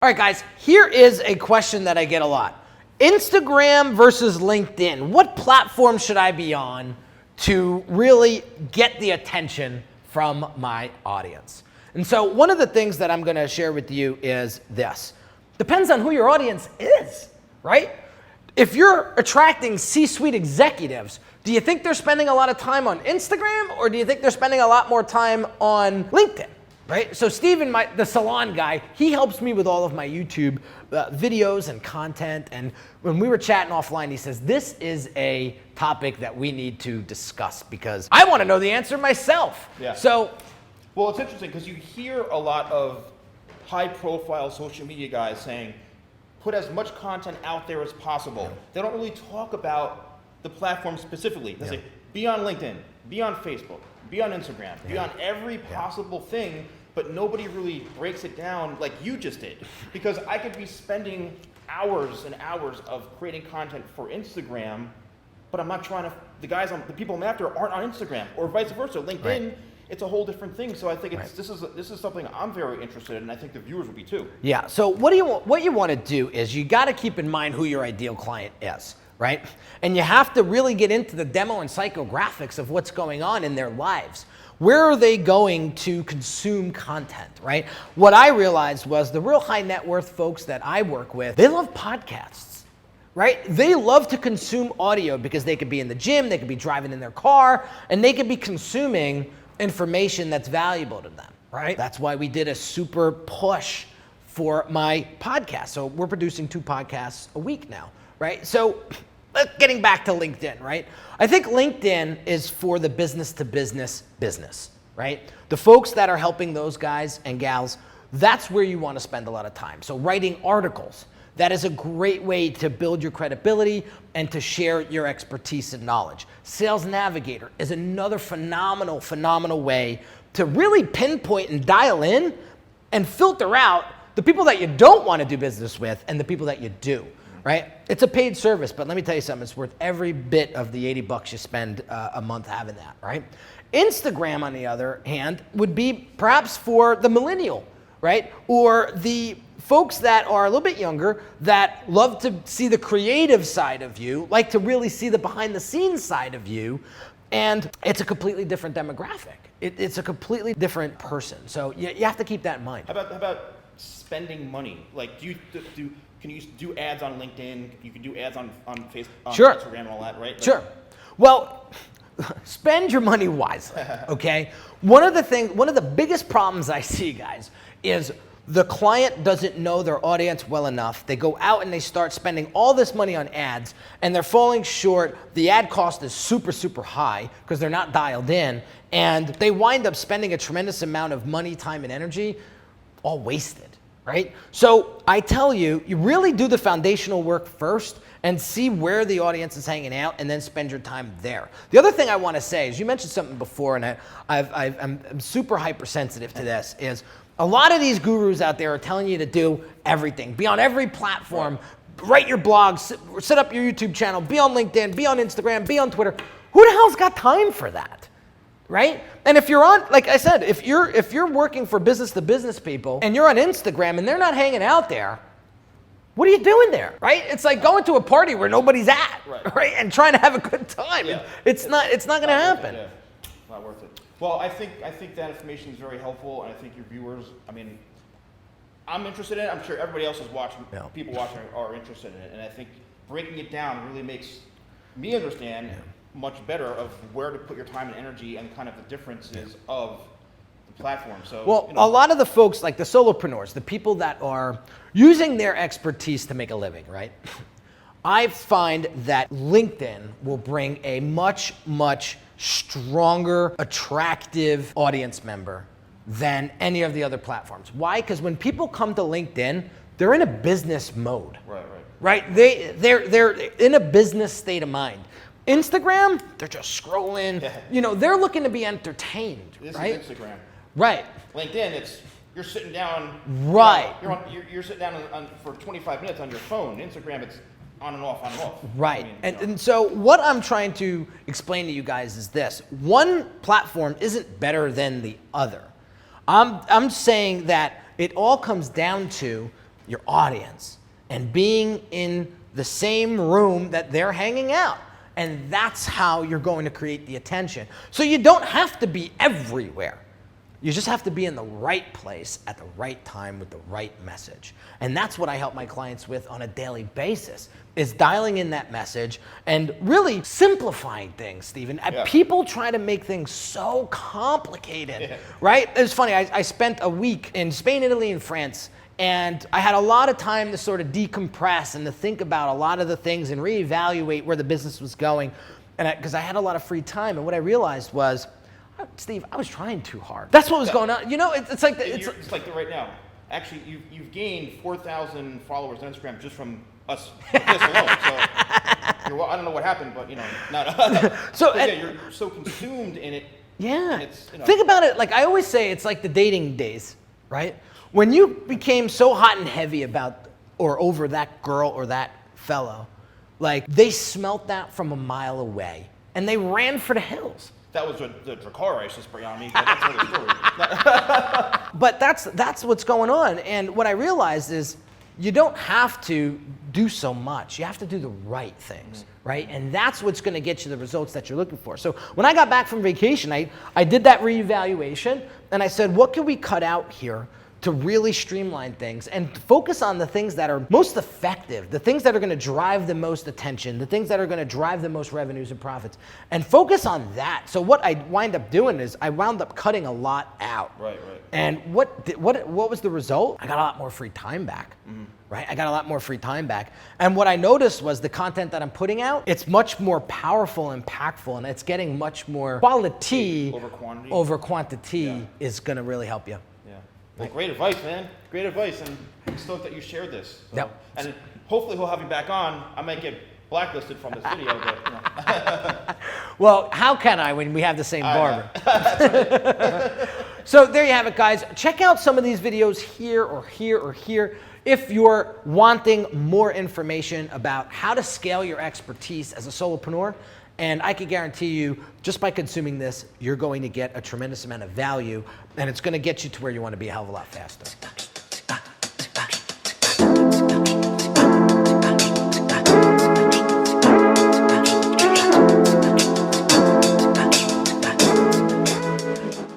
All right, guys, here is a question that I get a lot. Instagram versus LinkedIn. What platform should I be on to really get the attention from my audience? And so one of the things that I'm gonna share with you is this. Depends on who your audience is, right? If you're attracting C-suite executives, do you think they're spending a lot of time on Instagram, or do you think they're spending a lot more time on LinkedIn? Right? So Steven, the salon guy, he helps me with all of my YouTube videos and content. And when we were chatting offline, he says, this is a topic that we need to discuss because I want to know the answer myself. Yeah. So, well, it's interesting because you hear a lot of high-profile social media guys saying, put as much content out there as possible. They don't really talk about the platform specifically. They say, be on LinkedIn, be on Facebook, be on Instagram, be on every possible thing, but nobody really breaks it down like you just did. Because I could be spending hours and hours of creating content for Instagram, but I'm not trying to, the people I'm after aren't on Instagram, or vice versa. LinkedIn, it's a whole different thing. So I think this is something I'm very interested in, and I think the viewers will be too. Yeah, so what you want to do is you got to keep in mind who your ideal client is. Right? And you have to really get into the demo and psychographics of what's going on in their lives. Where are they going to consume content, right? What I realized was the real high net worth folks that I work with, they love podcasts, right? They love to consume audio because they could be in the gym, they could be driving in their car, and they could be consuming information that's valuable to them, right? That's why we did a super push for my podcast. So we're producing 2 podcasts a week now, right? So getting back to LinkedIn, right? I think LinkedIn is for the business to business, right? The folks that are helping those guys and gals, that's where you want to spend a lot of time. So writing articles, that is a great way to build your credibility and to share your expertise and knowledge. Sales Navigator is another phenomenal way to really pinpoint and dial in and filter out the people that you don't want to do business with and the people that you do. Right? It's a paid service, but let me tell you something, it's worth every bit of the $80 you spend a month having that, right? Instagram, on the other hand, would be perhaps for the millennial, right? Or the folks that are a little bit younger that love to see the creative side of you, like to really see the behind the scenes side of you, and it's a completely different demographic. It's a completely different person. So you have to keep that in mind. How about spending money? Like, can you do ads on LinkedIn? You can do ads on Facebook, on Instagram and all that, right? Like, sure. Well, spend your money wisely, okay? One of the biggest problems I see, guys, is the client doesn't know their audience well enough. They go out and they start spending all this money on ads, and they're falling short. The ad cost is super high because they're not dialed in, and they wind up spending a tremendous amount of money, time, and energy, all wasted. Right? So I tell you, you really do the foundational work first and see where the audience is hanging out and then spend your time there. The other thing I want to say is you mentioned something before, and I'm super hypersensitive to this, is a lot of these gurus out there are telling you to do everything, be on every platform, write your blog, set up your YouTube channel, be on LinkedIn, be on Instagram, be on Twitter. Who the hell's got time for that? Right? And if you're on, like I said, if you're working for business to business people and you're on Instagram and they're not hanging out there, what are you doing there? Right? It's like going to a party where nobody's at, right? And trying to have a good time. Yeah. It's not going to happen. Not worth it. Well, I think that information is very helpful, and I think your viewers, I mean, I'm interested in it. I'm sure everybody else is watching. Yeah. People watching are interested in it, and I think breaking it down really makes me understand much better of where to put your time and energy and kind of the differences of the platform. So, well, a lot of the folks, like the solopreneurs, the people that are using their expertise to make a living, right? I find that LinkedIn will bring a much stronger, attractive audience member than any of the other platforms. Why? Because when people come to LinkedIn, they're in a business mode. Right? They're in a business state of mind. Instagram, they're just scrolling. They're looking to be entertained. This right? is Instagram. Right. LinkedIn, you're sitting down. Right. You're sitting down for 25 minutes on your phone. Instagram, it's on and off, on and off. Right. And so what I'm trying to explain to you guys is this. One platform isn't better than the other. I'm saying that it all comes down to your audience and being in the same room that they're hanging out. And that's how you're going to create the attention. So you don't have to be everywhere. You just have to be in the right place at the right time with the right message. And that's what I help my clients with on a daily basis, is dialing in that message and really simplifying things, Stephen. Yeah. People try to make things so complicated, right? It's funny, I spent a week in Spain, Italy, and France, and I had a lot of time to sort of decompress and to think about a lot of the things and reevaluate where the business was going, and because I had a lot of free time. And what I realized was, Steve, I was trying too hard. That's what was going on. You know, it's like it's like right now. Actually, you've gained 4,000 followers on Instagram just from us this alone. So well, I don't know what happened, but not. So you're so consumed in it. Yeah. It's, Think about it. Like I always say, it's like the dating days, right? When you became so hot and heavy about or over that girl or that fellow, like they smelt that from a mile away and they ran for the hills. That was the Drakkar ice to spray on me. But that's another story. But that's what's going on. And what I realized is you don't have to do so much. You have to do the right things, right? And that's what's going to get you the results that you're looking for. So when I got back from vacation, I did that reevaluation and I said, what can we cut out here to really streamline things and focus on the things that are most effective, the things that are going to drive the most attention, the things that are going to drive the most revenues and profits, and focus on that. So what I wind up doing is I wound up cutting a lot out. Right. And what was the result? I got a lot more free time back. Right? I got a lot more free time back. And what I noticed was the content that I'm putting out, it's much more powerful, impactful, and it's getting much more quality over quantity is going to really help you. Well, great advice, man. Great advice, and I'm stoked that you shared this. So. Yep. And hopefully he'll have you back on. I might get blacklisted from this video, but Well, how can I when we have the same barber? So there you have it, guys. Check out some of these videos here or here or here if you're wanting more information about how to scale your expertise as a solopreneur. And I can guarantee you, just by consuming this, you're going to get a tremendous amount of value, and it's going to get you to where you want to be a hell of a lot faster.